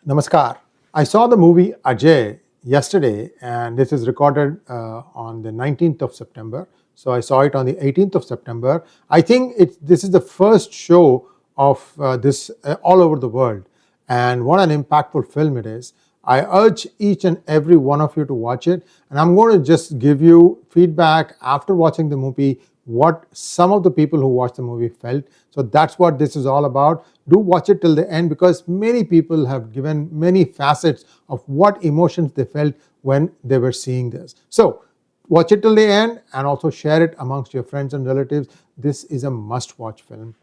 Namaskar. I saw the movie Ajey yesterday, and this is recorded on the 19th of September. So I saw it on the 18th of September. I think this is the first show of this all over the world, and what an impactful film it is. I urge each and every one of you to watch it, and I'm going to just give you feedback after watching the movie, what some of the people who watched the movie felt. So that's what this is all about. Do watch it till the end, because many people have given many facets of what emotions they felt when they were seeing this. So watch it till the end and also share it amongst your friends and relatives. This is a must-watch film.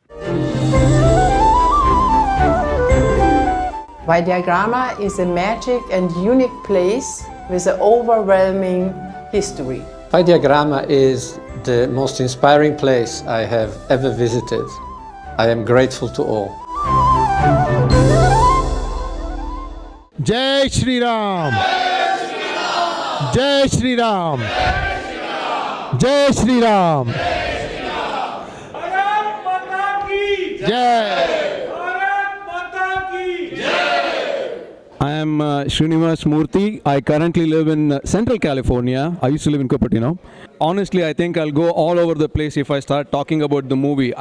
𝗣𝗽𝗃𝗏 is a magic and unique place with an overwhelming history. 𝗣𝗽𝗃𝗏 is the most inspiring place I have ever visited. I am grateful to all. Jai Shri Ram! Jai Shri Ram! Jai Shri Ram! Jai! I am 𝗟𝗏𝗏. I currently live in Central California. I used to live in Cupertino. Honestly, I think I'll go all over the place if I start talking about the movie.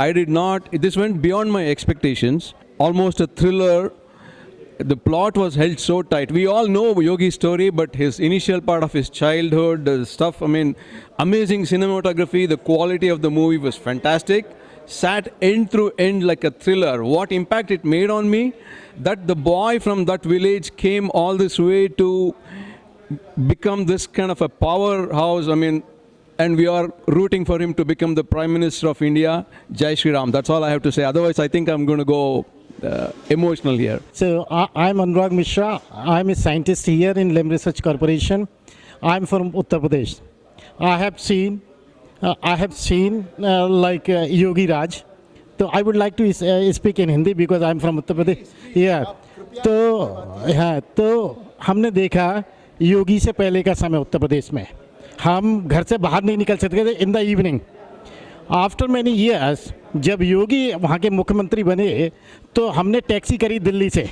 This went beyond my expectations. Almost a thriller. The plot was held so tight. We all know Yogi's story, but his initial part of his childhood, the stuff, amazing cinematography. The quality of the movie was fantastic. Sat end through end like a thriller. What impact it made on me, that the boy from that village came all this way to become this kind of a powerhouse, and we are rooting for him to become the Prime Minister of India. Jai Shri Ram. That's all I have to say. Otherwise, I think I'm going to go emotional here. So I'm Anurag Mishra. I'm a scientist here in 𝗏𝗏 Research Corporation. I'm from Uttar Pradesh. I have seen like Yogi Raj. So I would like to speak in Hindi because I'm from Uttar Pradesh. Yeah. तो हमने देखा योगी से पहले का समय उत्तर प्रदेश में हम घर से बाहर नहीं निकल सकते थे in the evening after many years जब योगी वहाँ के मुख्यमंत्री बने तो हमने टैक्सी करी दिल्ली से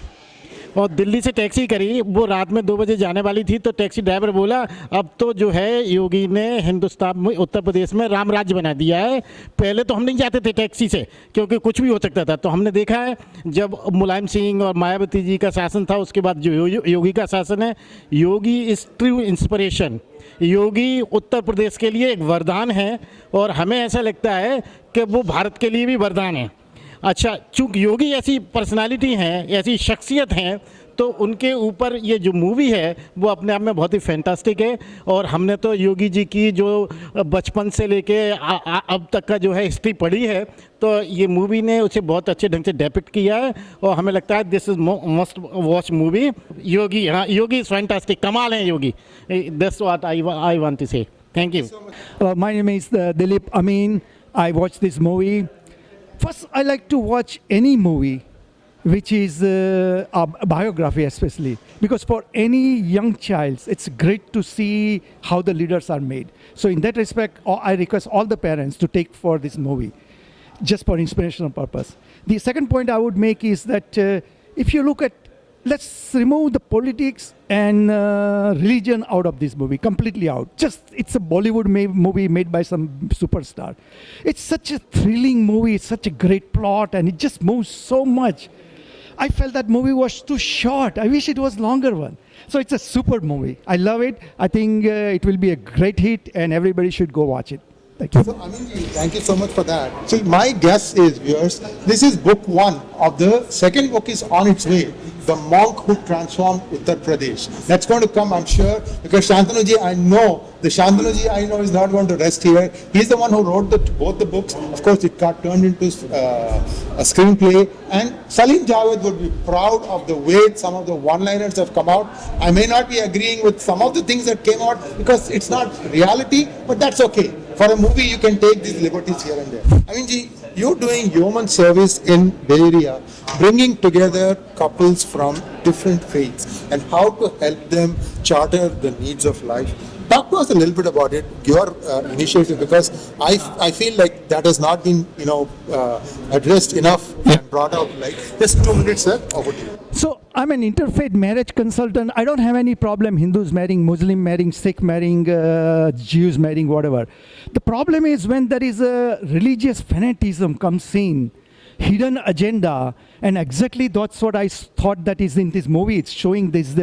और दिल्ली से टैक्सी करी वो रात में 2 बजे जाने वाली थी तो टैक्सी ड्राइवर बोला अब तो जो है योगी ने हिंदुस्तान में उत्तर प्रदेश में राम राज्य बना दिया है पहले तो हम नहीं जाते थे टैक्सी से क्योंकि कुछ भी हो सकता था तो हमने देखा है जब मुलायम सिंह और मायावती जी का शासन था उसके बाद जो योगी का शासन है योगी इज़ ट्रू इंस्पिरेशन योगी उत्तर प्रदेश के लिए एक वरदान है और हमें ऐसा लगता है कि वो भारत के लिए भी वरदान है अच्छा चूँकि योगी ऐसी पर्सनालिटी हैं ऐसी शख्सियत हैं तो उनके ऊपर ये जो मूवी है वो अपने आप में बहुत ही फैंटास्टिक है और हमने तो योगी जी की जो बचपन से लेके अब तक का जो है हिस्ट्री पढ़ी है तो ये मूवी ने उसे बहुत अच्छे ढंग से डेपिक्ट किया है और हमें लगता है this is must watch movie Yogi हाँ योगी इज़ फैंटास्टिक कमाल है Yogi that's what I want to say thank you my name is Dilip Amin I watch this movie First, I like to watch any movie which is a biography especially because for any young child, it's great to see how the leaders are made. So in that respect, I request all the parents to take for this movie just for inspirational purpose. The second point I would make is that if you look at let's remove the politics and religion out of this movie, completely out. It's a Bollywood movie made by some superstar. It's such a thrilling movie, it's such a great plot, and it just moves so much. I felt that movie was too short. I wish it was longer one. So it's a super movie. I love it. I think it will be a great hit and everybody should go watch it. Thank you. So, thank you so much for that. So my guess is, viewers, this is book 1 of the second book is on its way. The Monk Who Transformed Uttar Pradesh. That's going to come, I'm sure, because Shantanu I know is not going to rest here. He's the one who wrote both the books. Of course, it got turned into a screenplay. And Salim Javed would be proud of the way some of the one-liners have come out. I may not be agreeing with some of the things that came out because it's not reality, but that's okay. For a movie, you can take these liberties here and there. You're doing human service in Bay Area, bringing together couples from different faiths and how to help them charter the needs of life. Talk to us a little bit about it, your initiative, because I feel like that has not been addressed enough and brought out like just 2 minutes, sir. Over to you. So I'm an interfaith marriage consultant. I don't have any problem Hindus marrying, Muslim marrying, Sikh marrying, Jews marrying, whatever. The problem is when there is a religious fanaticism comes in, hidden agenda, and exactly that's what I thought that is in this movie. It's showing this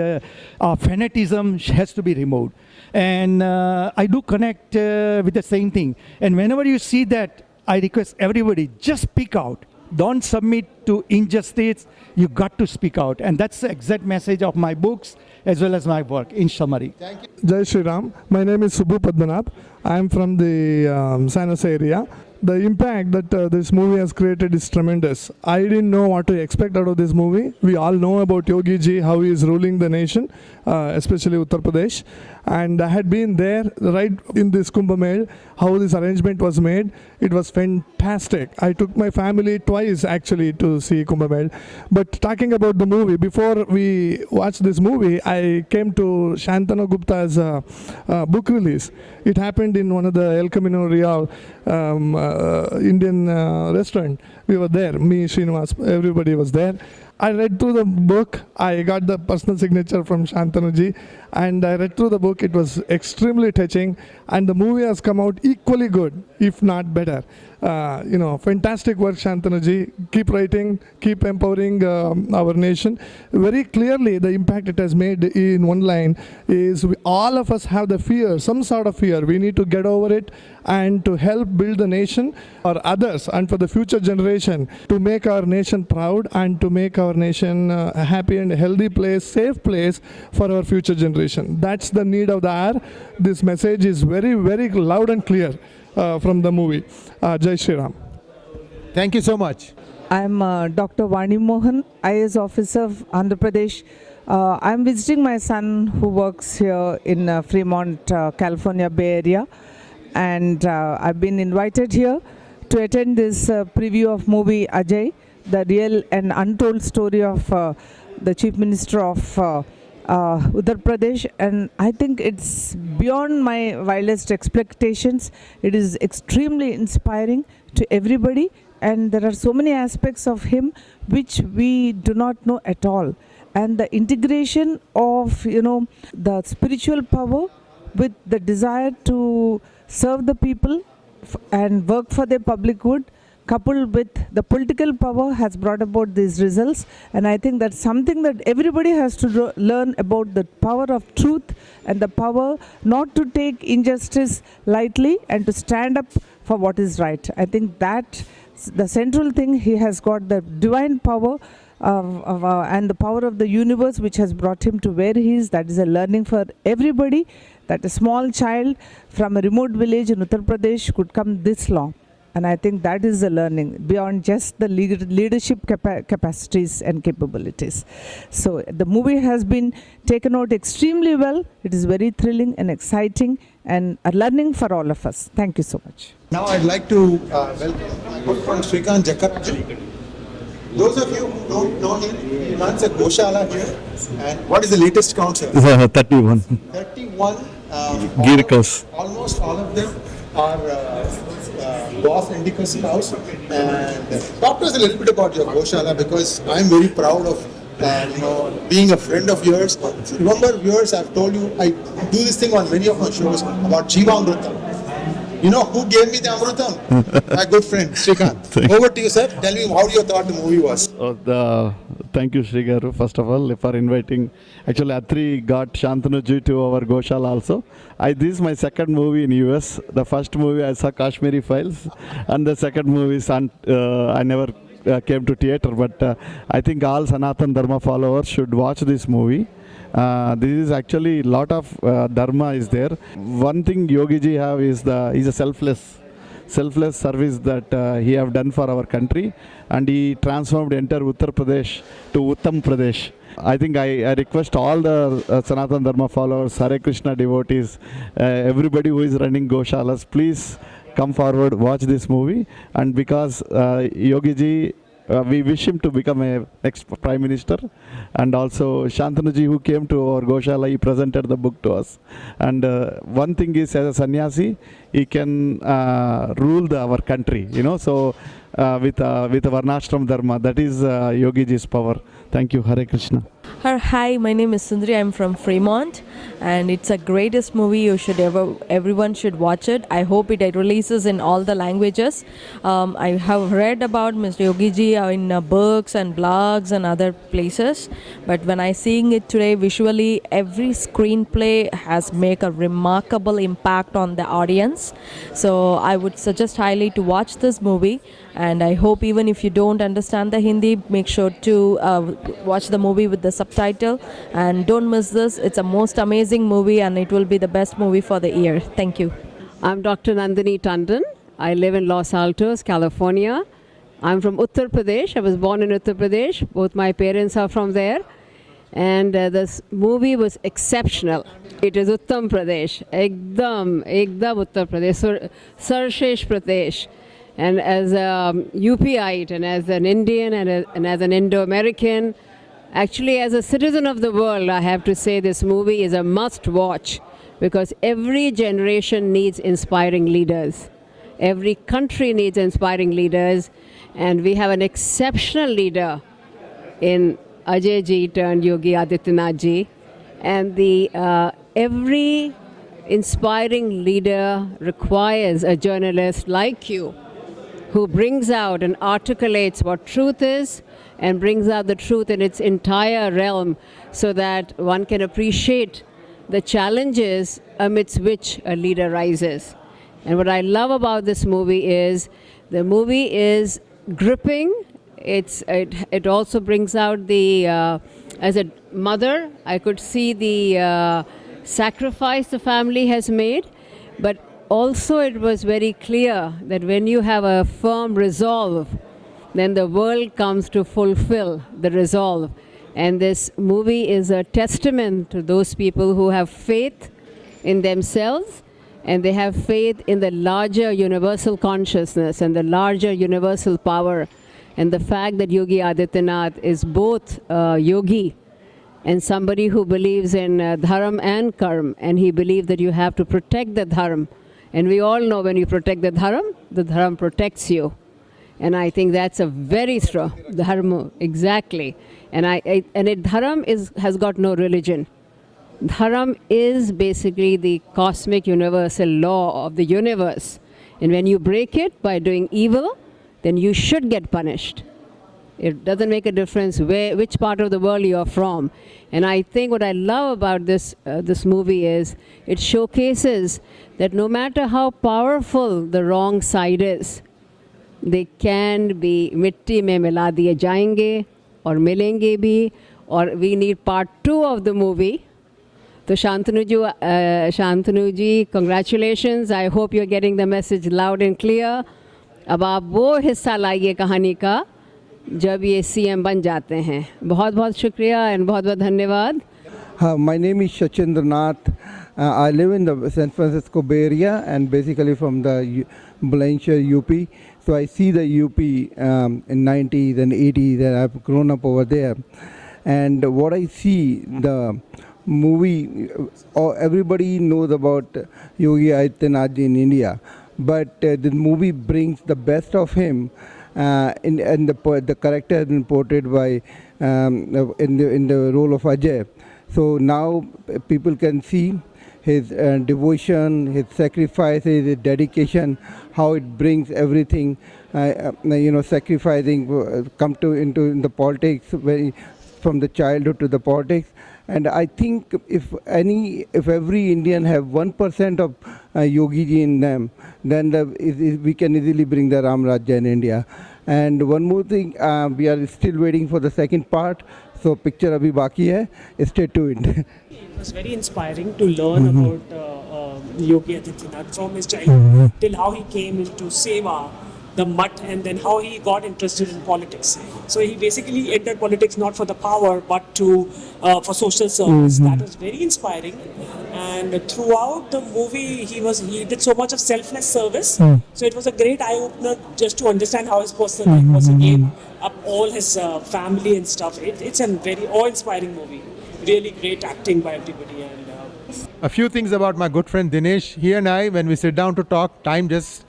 fanaticism has to be removed. And I do connect with the same thing. And whenever you see that, I request everybody, just speak out. Don't submit to injustice. You got to speak out. And that's the exact message of my books as well as my work, in summary. Thank you. Jai Shri Ram. My name is 𝗤𝗎𝗏. I am from the San Jose area. The impact that this movie has created is tremendous. I didn't know what to expect out of this movie. We all know about Yogi ji, how he is ruling the nation, especially Uttar Pradesh. And I had been there right in this Kumbh Mela, how this arrangement was made. It was fantastic. I took my family twice actually to see Kumbh Mela. But talking about the movie, before we watched this movie, I came to Shantanu Gupta's book release. It happened in one of the El Camino Real Indian restaurant. We were there, me, Srinivas, everybody was there. I read through the book. I got the personal signature from Shantanuji, and I read through the book. It was extremely touching, and the movie has come out equally good, if not better. Fantastic work, Shantanuji. Keep writing, keep empowering our nation. Very clearly, the impact it has made in one line is all of us have the fear, some sort of fear. We need to get over it and to help build the nation or others and for the future generation to make our nation proud and to make our nation a happy and healthy place, safe place for our future generation. That's the need of the hour. This message is very, very loud and clear from the movie. Jai Shri Ram. Thank you so much. I'm Dr. Vani Mohan, IAS officer of Andhra Pradesh. I'm visiting my son who works here in Fremont, California Bay Area. And I've been invited here to attend this preview of movie Ajey, the real and untold story of the Chief Minister of Uttar Pradesh. And I think it's beyond my wildest expectations. It is extremely inspiring to everybody. And there are so many aspects of him which we do not know at all. And the integration of, the spiritual power with the desire to serve the people and work for their public good, coupled with the political power, has brought about these results. And I think that's something that everybody has to learn about, the power of truth and the power not to take injustice lightly and to stand up for what is right. I think that the central thing, he has got the divine power and the power of the universe which has brought him to where he is. That is a learning for everybody, that a small child from a remote village in Uttar Pradesh could come this long. And I think that is the learning beyond just the leadership capacities and capabilities. So the movie has been taken out extremely well. It is very thrilling and exciting and a learning for all of us. Thank you so much. Now I'd like to welcome my good friend Srikanth Jakaraju. Those of you who don't know him, he runs a Goshala here. And what is the latest count, sir? 31. 31. Gear cows. Almost all of them are boss Indica's cows. And talk to us a little bit about your Goshala, because I'm very proud of being a friend of yours. Remember, viewers, I've told you I do this thing on many of my shows about Jeevamrutam. You know who gave me the Amrutam? My good friend, Srikanth. Over to you, sir. Tell me how you thought the movie was. Thank you, Sri Garu, first of all, for inviting. Actually, Atri got Shantanuji to our Goshala also. This is my second movie in US. The first movie I saw 𝗥𝗙 Files, and the second movie is I never came to theater, but I think all Sanatan Dharma followers should watch this movie. This is actually lot of dharma is there. One thing Yogi ji have is he's a selfless service that he have done for our country, and he transformed entire Uttar Pradesh to Uttam Pradesh. I think I request all the Sanatan Dharma followers, Hare Krishna devotees, everybody who is running Goshalas, please come forward, watch this movie. And because Yogi ji we wish him to become a next Prime Minister. And also Shantanu ji, who came to our Goshala, he presented the book to us. And one thing is, as a sannyasi, he can rule our country, so with Varnashram Dharma. That is Yogi ji's power. Thank you. Hare Krishna. Hi, my name is Sundari. I'm from Fremont, and it's a greatest movie. Everyone should watch it. I hope it releases in all the languages. I have read about Mr. Yogi ji in books and blogs and other places, but when I seeing it today visually, every screenplay has make a remarkable impact on the audience. So I would suggest highly to watch this movie, and I hope even if you don't understand the Hindi, make sure to watch the movie with the subtitle, and don't miss this. It's a most amazing movie, and it will be the best movie for the year. Thank you. I'm Dr. Nandini Tandon. I live in Los Altos, California. I'm from Uttar Pradesh. I was born in Uttar Pradesh. Both my parents are from there. And this movie was exceptional. It is Uttam Pradesh. Ekdam Uttar Pradesh. 𝗪𝗡𝗪 Pradesh. And as a UPite and as an Indian and as an Indo-American, actually as a citizen of the world, I have to say this movie is a must watch, because every generation needs inspiring leaders. Every country needs inspiring leaders, and we have an exceptional leader in Ajey ji turned Yogi Adityanath ji. And every inspiring leader requires a journalist like you, who brings out and articulates what truth is and brings out the truth in its entire realm, so that one can appreciate the challenges amidst which a leader rises. And what I love about this movie is the movie is gripping. It also brings out the, as a mother, I could see the sacrifice the family has made, but also it was very clear that when you have a firm resolve, then the world comes to fulfill the resolve. And this movie is a testament to those people who have faith in themselves, and they have faith in the larger universal consciousness and the larger universal power. And the fact that Yogi Adityanath is both yogi and somebody who believes in dharma and karma, and he believed that you have to protect the dharma. And we all know when you protect the dharma protects you. And I think that's a very strong dharma, exactly. And dharma has got no religion. Dharma is basically the cosmic universal law of the universe. And when you break it by doing evil, then you should get punished. It doesn't make a difference which part of the world you are from. And I think what I love about this movie is it showcases that no matter how powerful the wrong side is, they can be mitti mein mila diye jayenge or milenge bhi, or we need part 2 of the movie. So Shantanu ji, congratulations. I hope you're getting the message loud and clear. अब आप वो हिस्सा लाइए कहानी का जब ये CM बन जाते हैं. बहुत बहुत शुक्रिया and बहुत बहुत धन्यवाद. My name is 𝗪𝗡𝗪. I live in the San Francisco Bay Area and basically from the Blanchard UP. So I see the UP in 90s and 80s, and I've grown up over there. And what I see, the movie, everybody knows about Yogi Adityanath in India. But the movie brings the best of him, and the character has been portrayed by in the role of Ajey. So now people can see his devotion, his sacrifice, his dedication, how it brings everything, sacrificing, come into the politics, from the childhood to the politics. And I think if every Indian have 1% of Yogi ji in them, then we can easily bring the Ram Rajya in India. And one more thing, we are still waiting for the second part. So picture abhi baki hai. Stay tuned. It was very inspiring to learn about Yogi Adityanath from his childhood till how he came into seva the 𝗏 and then how he got interested in politics. So he basically entered politics not for the power but for social service. That was very inspiring. And throughout the movie, he did so much of selfless service. So it was a great eye opener just to understand how his personal life was. He gave up all his family and stuff. It's a very awe-inspiring movie. Really great acting by everybody. And A few things about my good friend Dinesh. He and I, when we sit down to talk, time just,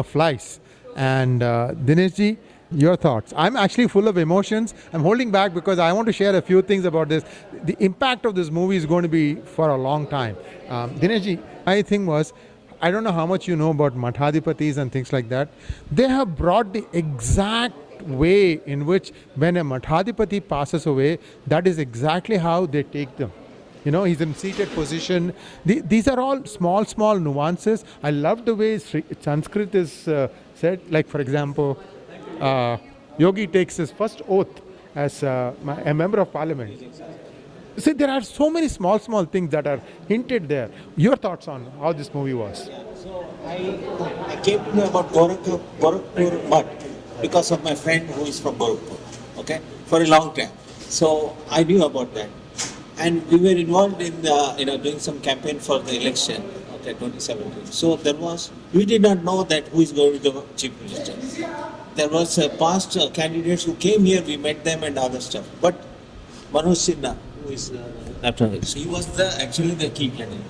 flies. And Dinesh ji, your thoughts. I'm actually full of emotions. I'm holding back because I want to share a few things about this. The impact of this movie is going to be for a long time. Dinesh ji, my thing was, I don't know how much you know about Mathadhipatis and things like that. They have brought the exact way in which when a Mathadhipati passes away, that is exactly how they take them. He's in seated position. These are all small nuances. I love the way Sanskrit is said. Like, for example, Yogi takes his first oath as a member of parliament. See, there are so many small things that are hinted there. Your thoughts on how this movie was? So I came to know about Gorakhpur Mutt because of my friend who is from Gorakhpur, okay, for a long time. So I knew about that. And we were involved in doing some campaign for the election, okay, 2017. So we did not know that who is going to be the chief minister. There was past candidates who came here, we met them and other stuff. But Manoj Sinha, who is Lieutenant, so he was actually the key candidate.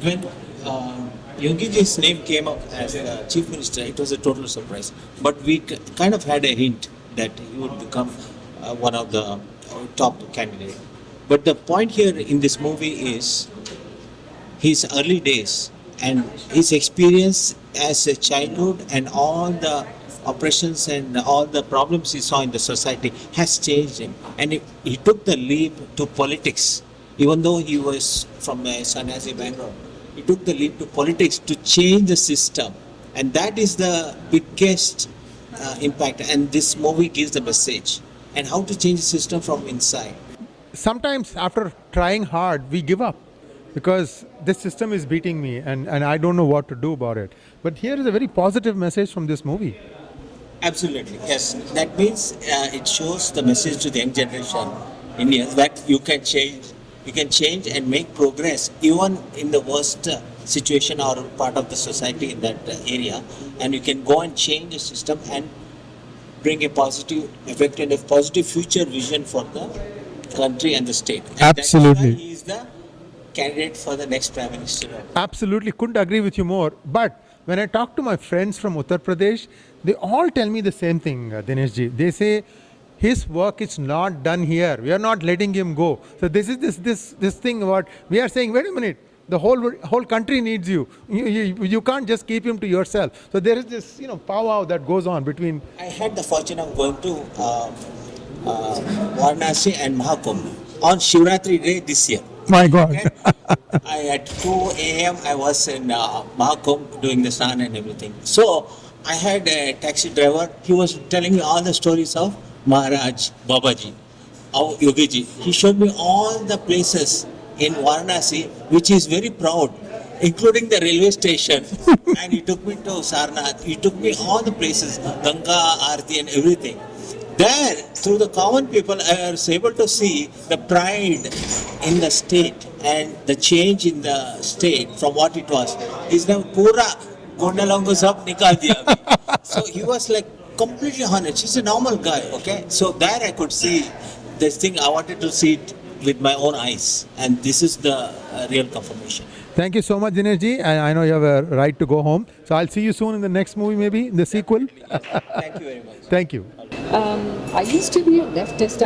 When Yogi ji's name came up as chief minister, it was a total surprise. But we kind of had a hint that he would become one of the top candidates. But the point here in this movie is his early days and his experience as a childhood and all the oppressions and all the problems he saw in the society has changed him. And he took the leap to politics, even though he was from a sannyasi background. He took the leap to politics to change the system. And that is the biggest impact. And this movie gives the message and how to change the system from inside. Sometimes after trying hard, we give up because this system is beating me and I don't know what to do about it. But here is a very positive message from this movie. Absolutely, yes. That means it shows the message to the young generation Indians that you can change and make progress even in the worst situation or part of the society in that area. And you can go and change the system and bring a positive effect and a positive future vision for the country and the state. And absolutely. He is the candidate for the next Prime Minister. Absolutely, couldn't agree with you more. But when I talk to my friends from Uttar Pradesh, they all tell me the same thing, Dinesh ji. They say his work is not done here. We are not letting him go. So this is this thing about we are saying, wait a minute, the whole country needs you. You can't just keep him to yourself. So there is this powwow that goes on between. I had the fortune of going to Varanasi and Mahakumbh on Shivratri day this year. My God. Okay? At 2 a.m. I was in Mahakumbh doing the sun and everything. So I had a taxi driver. He was telling me all the stories of Maharaj, Babaji, of Yogi ji. He showed me all the places in Varanasi, which is very proud, including the railway station. And he took me to Sarnath. He took me all the places, Ganga, Aarti and everything. There, through the common people, I was able to see the pride in the state and the change in the state from what it was. He's now pura gondalongo sab nikal diya. So he was like completely honest. He's a normal guy, okay? So there I could see this thing. I wanted to see it with my own eyes, and this is the real confirmation. Thank you so much, Dinesh ji. I know you have a right to go home. So I'll see you soon in the next movie, maybe in the sequel. Thank you very much. Thank you. I used to be a leftist,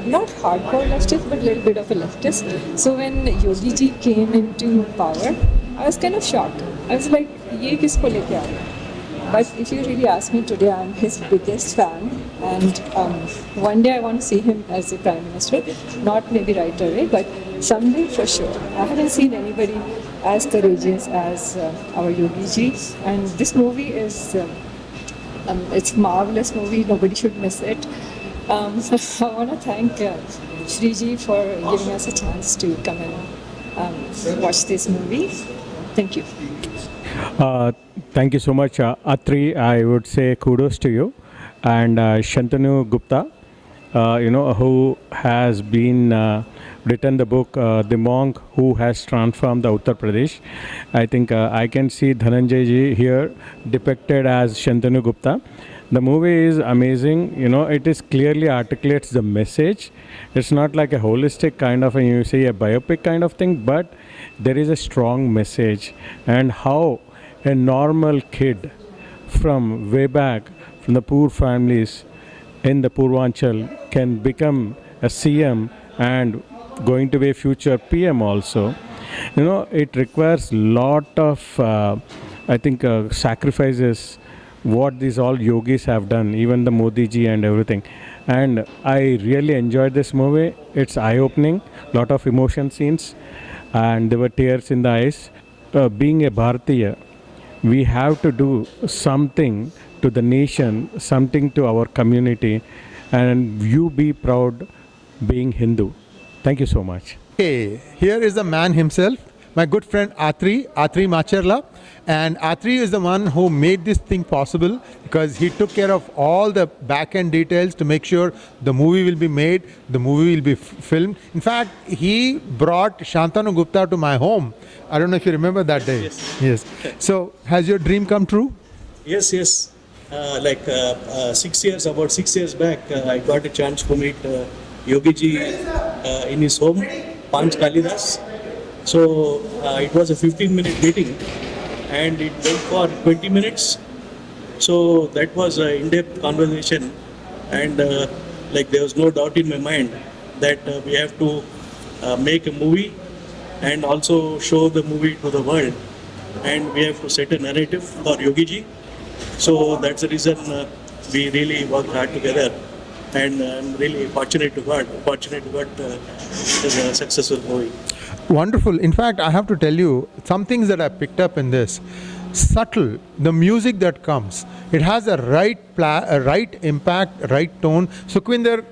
not hardcore leftist, but a little bit of a leftist. So when Yogi ji came into power, I was kind of shocked. I was like, ye kisko leke aa rahe? But if you really ask me today, I'm his biggest fan. And one day I want to see him as the Prime Minister. Not maybe right away, but someday for sure. I haven't seen anybody as courageous as our Yogi ji. And this movie is... it's a marvelous movie, nobody should miss it. So I want to thank Sree ji for giving us a chance to come and watch this movie. Thank you. Thank you so much, Atri. I would say kudos to you. And Shantanu Gupta, who has been written the book, The Monk Who Has Transformed the Uttar Pradesh. I think I can see Dhananjay ji here depicted as Shantanu Gupta. The movie is amazing. It is clearly articulates the message. It's not like a holistic kind of a biopic kind of thing, but there is a strong message. And how a normal kid from way back, from the poor families in the 𝗟𝗏𝗏𝗀𝗏 can become a CM and going to be a future PM also. It requires lot of, sacrifices, what these all yogis have done, even the Modi ji and everything. And I really enjoyed this movie. It's eye-opening, lot of emotion scenes, and there were tears in the eyes. Being a Bharatiya, we have to do something to the nation, something to our community, and you be proud being Hindu. Thank you so much. Okay, here is the man himself, my good friend 𝗖𝗎 𝗎𝗓𝗏. And 𝗖𝗎 is the one who made this thing possible, because he took care of all the back-end details to make sure the movie will be made, the movie will be filmed. In fact, he brought Shantanu Gupta to my home. I don't know if you remember that day. Yes. So, has your dream come true? Yes. 6 years, about 6 years back, I got a chance to meet Yogi ji in his home, 𝗤𝗏𝗙𝗙𝗪. So it was a 15-minute meeting, and it went for 20 minutes. So that was an in-depth conversation, and there was no doubt in my mind that we have to make a movie and also show the movie to the world, and we have to set a narrative for Yogi ji. So that's the reason we really worked hard together, and I'm really fortunate to God it is a successful movie. Wonderful. In fact, I have to tell you some things that I picked up in this. Subtle, the music that comes, it has a right impact, right tone. Sukhvinder,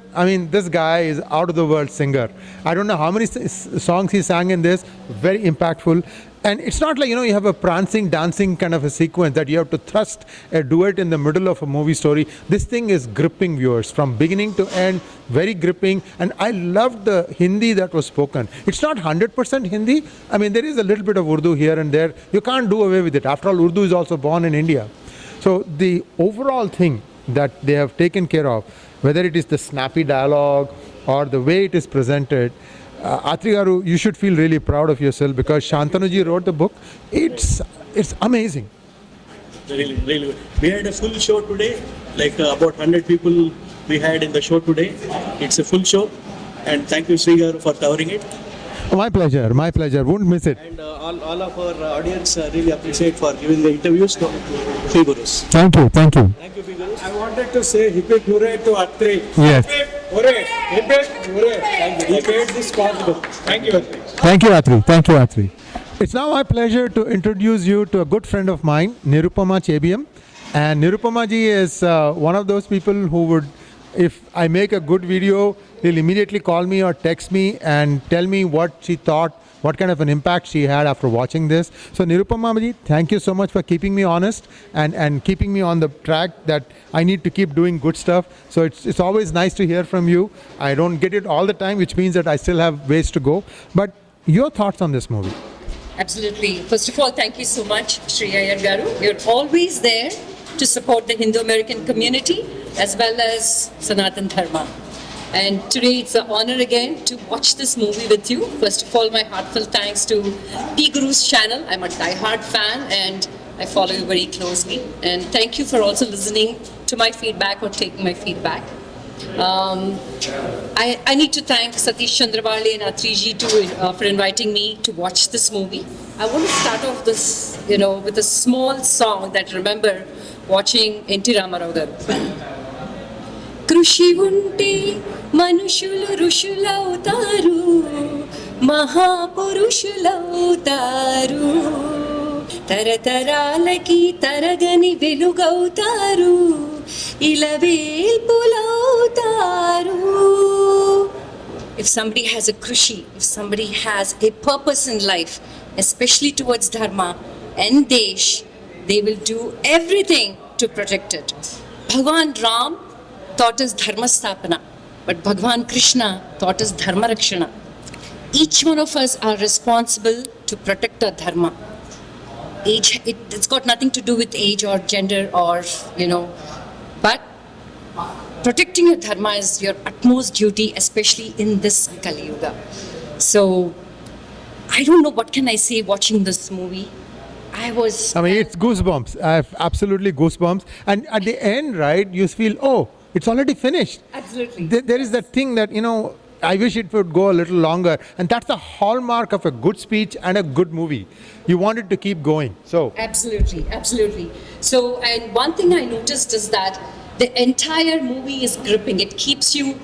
this guy is out of the world singer. I don't know how many songs he sang in this, very impactful. And it's not like, you have a prancing, dancing kind of a sequence that you have to thrust a duet in the middle of a movie story. This thing is gripping viewers from beginning to end, very gripping. And I loved the Hindi that was spoken. It's not 100% Hindi. There is a little bit of Urdu here and there. You can't do away with it. After all, Urdu is also born in India. So the overall thing that they have taken care of, whether it is the snappy dialogue or the way it is presented, 𝗖𝗎 garu, you should feel really proud of yourself, because Shantanu ji wrote the book. It's amazing. Really. We had a full show today, about 100 people we had in the show today. It's a full show, and thank you, Sree garu, for covering it. My pleasure. Won't miss it. And all of our audience really appreciate for giving the interviews to PGurus. Thank you. Thank you, PGurus. I wanted to say hippie hooray to 𝗖𝗎. Yes. Hooray! Hooray! He made this possible. Thank you, 𝗖𝗎. Thank you, 𝗖𝗎. It's now my pleasure to introduce you to a good friend of mine, 𝗓𝗡𝗻𝗎 𝗍𝗏𝗻. And 𝗓𝗡𝗻𝗎 ji is one of those people who would, if I make a good video, he'll immediately call me or text me and tell me what she thought, what kind of an impact she had after watching this. So 𝗓𝗡𝗻𝗎 ji, thank you so much for keeping me honest and keeping me on the track that I need to keep doing good stuff. So it's always nice to hear from you. I don't get it all the time, which means that I still have ways to go. But your thoughts on this movie? Absolutely. First of all, thank you so much, Sree Iyer garu. You're always there to support the Hindu-American community as well as Sanatan Dharma. And today it's an honor again to watch this movie with you. First of all, my heartfelt thanks to PGurus channel. I'm a die-hard fan and I follow you very closely. And thank you for also listening to my feedback or taking my feedback. I need to thank Satish Chandravalli and 𝗖𝗎 ji for inviting me to watch this movie. I want to start off this, with a small song that I remember watching N.T. Ramarao garu. కృషి ఉంటే మనుషులు ఋషులవుతారు, మహాపురుషులవుతారు, తరతరాలకి తరగని వెలుగవుతారు, ఇలవేల్పులవుతారు. If somebody has a krushi, if somebody has a purpose in life, especially towards dharma and desh, they will do everything to protect it. Bhagwan Ram taught us dharma sthapana, but Bhagwan Krishna taught us dharma rakshana. Each one of us are responsible to protect our dharma. Age, it's got nothing to do with age or gender or, but protecting your dharma is your utmost duty, especially in this Kali Yuga. So, I don't know what can I say watching this movie. I mean, it's goosebumps. I have absolutely goosebumps. And at the end, right, you feel, oh, it's already finished. Absolutely. There is that thing that, I wish it would go a little longer. And that's the hallmark of a good speech and a good movie. You want it to keep going. So Absolutely, absolutely. So, and one thing I noticed is that the entire movie is gripping. It keeps you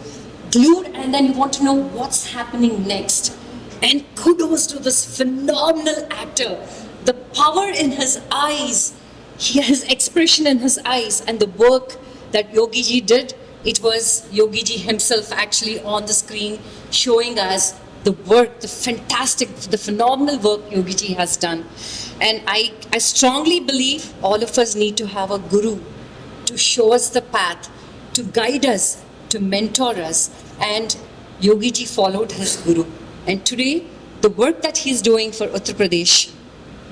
glued, and then you want to know what's happening next. And kudos to this phenomenal actor. The power in his eyes, his expression in his eyes, and the work that Yogi ji did. It was Yogi ji himself actually on the screen showing us the work, the fantastic, the phenomenal work Yogi ji has done. And I strongly believe all of us need to have a guru to show us the path, to guide us, to mentor us. And Yogi ji followed his guru. And today, the work that he's doing for Uttar Pradesh,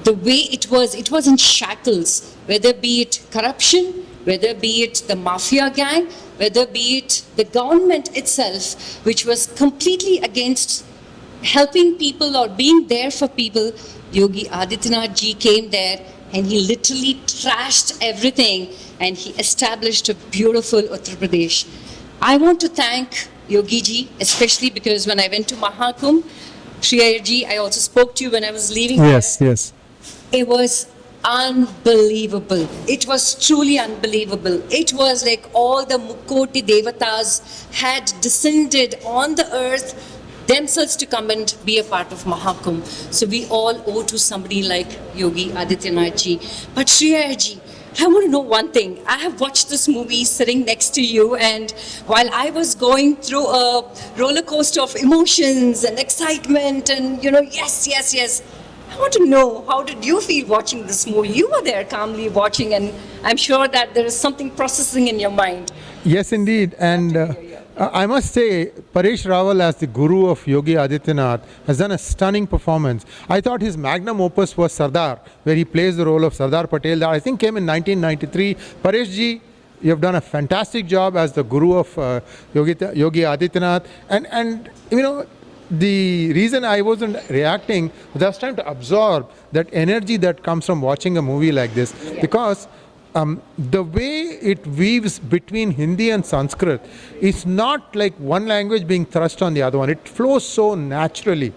the way it was in shackles, whether be it corruption, whether be it the mafia gang, whether be it the government itself, which was completely against helping people or being there for people. Yogi Adityanath ji came there and he literally trashed everything and he established a beautiful Uttar Pradesh. I want to thank Yogi ji, especially because when I went to Mahakumbh, Sree Iyer ji, I also spoke to you when I was leaving. Yes, yes. It was unbelievable. It was truly unbelievable. It was like all the Mukkoti Devatas had descended on the earth themselves to come and be a part of Mahakumbh. So we all owe to somebody like Yogi Adityanath ji. But Sree Iyer ji, I want to know one thing. I have watched this movie sitting next to you, and while I was going through a roller coaster of emotions and excitement and, yes, I want to know, how did you feel watching this movie? You were there calmly watching, and I'm sure that there is something processing in your mind. Yes, indeed. And I must say, Paresh Rawal as the guru of Yogi Adityanath has done a stunning performance. I thought his magnum opus was Sardar, where he plays the role of Sardar Patel. That I think came in 1993. Paresh ji, you have done a fantastic job as the guru of Yogi Adityanath. And the reason I wasn't reacting was I was trying to absorb that energy that comes from watching a movie like this, because the way it weaves between Hindi and Sanskrit is not like one language being thrust on the other one. It flows so naturally.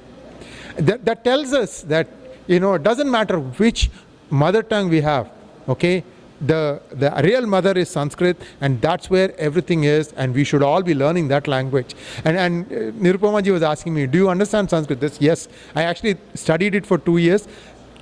That tells us that, it doesn't matter which mother tongue we have, okay? The real mother is Sanskrit, and that's where everything is, and we should all be learning that language. And Nirupama ji was asking me, do you understand Sanskrit? Yes, I actually studied it for 2 years.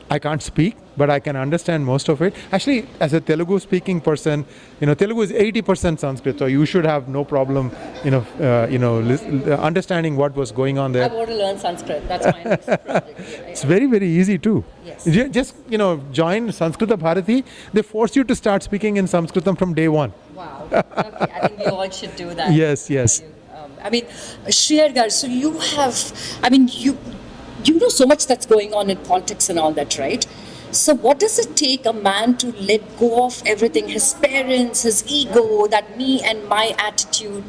I can't speak, but I can understand most of it. Actually, as a Telugu speaking person, Telugu is 80% Sanskrit, so you should have no problem, understanding what was going on there. I want to learn Sanskrit. That's my next project. It's very, very easy too. Yes. Just, join Sanskrita Bharati. They force you to start speaking in Sanskritam from day one. Wow. Okay. I think we all should do that. Yes. Sree Iyer garu, so you have, you know so much that's going on in politics and all that, right? So what does it take a man to let go of everything, his parents, his ego, that me and my attitude,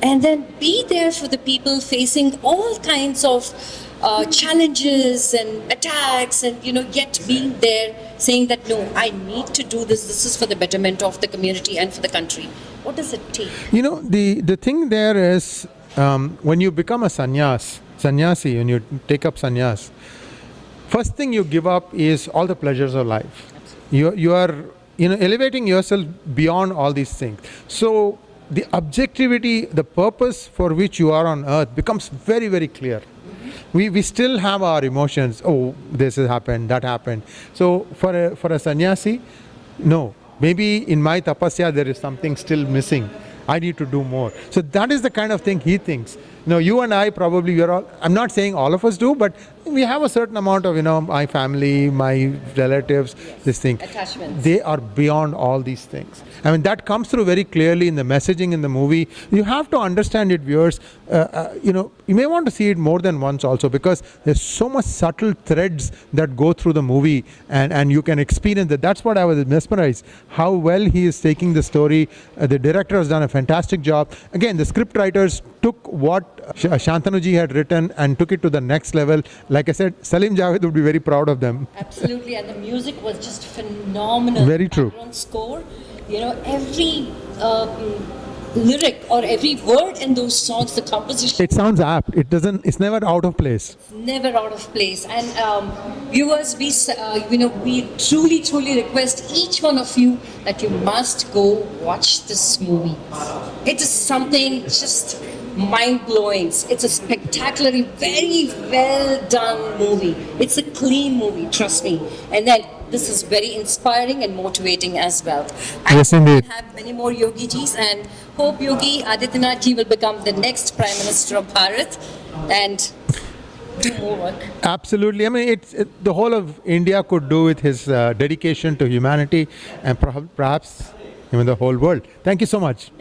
and then be there for the people facing all kinds of challenges and attacks, and yet being there saying that no, I need to do this, this is for the betterment of the community and for the country. What does it take? The thing there is, when you become a sannyasi, when you take up sannyas, first thing you give up is all the pleasures of life. You are elevating yourself beyond all these things. So the objectivity, the purpose for which you are on earth becomes very, very clear. We still have our emotions. Oh, this has happened, that happened. So for a sannyasi, no. Maybe in my tapasya there is something still missing. I need to do more. So that is the kind of thing he thinks. you and I probably, we're all, I'm not saying all of us do, but we have a certain amount of, my family, my relatives, this thing. Attachments. They are beyond all these things. I mean, that comes through very clearly in the messaging in the movie. You have to understand it, viewers. You may want to see it more than once also, because there's so much subtle threads that go through the movie, and you can experience that. That's what I was mesmerized, how well he is taking the story. The director has done a fantastic job. Again, the script writers took what Shantanu ji had written and took it to the next level. Like I said, 𝗟𝗡𝗻𝗏 would be very proud of them. Absolutely, and the music was just phenomenal. Very true. Background score, every lyric or every word in those songs, the composition. It sounds apt. It's never out of place. Never out of place. And viewers, we truly request each one of you that you must go watch this movie. It is something just mind-blowing. It's a spectacularly, very well done movie. It's a clean movie, trust me. And then this is very inspiring and motivating as well. Yes, indeed. We have many more Yogi Jis, and hope Yogi Adityanath ji will become the next Prime Minister of Bharat and do more work. Absolutely. I mean, the whole of India could do with his dedication to humanity, and perhaps even the whole world. Thank you so much.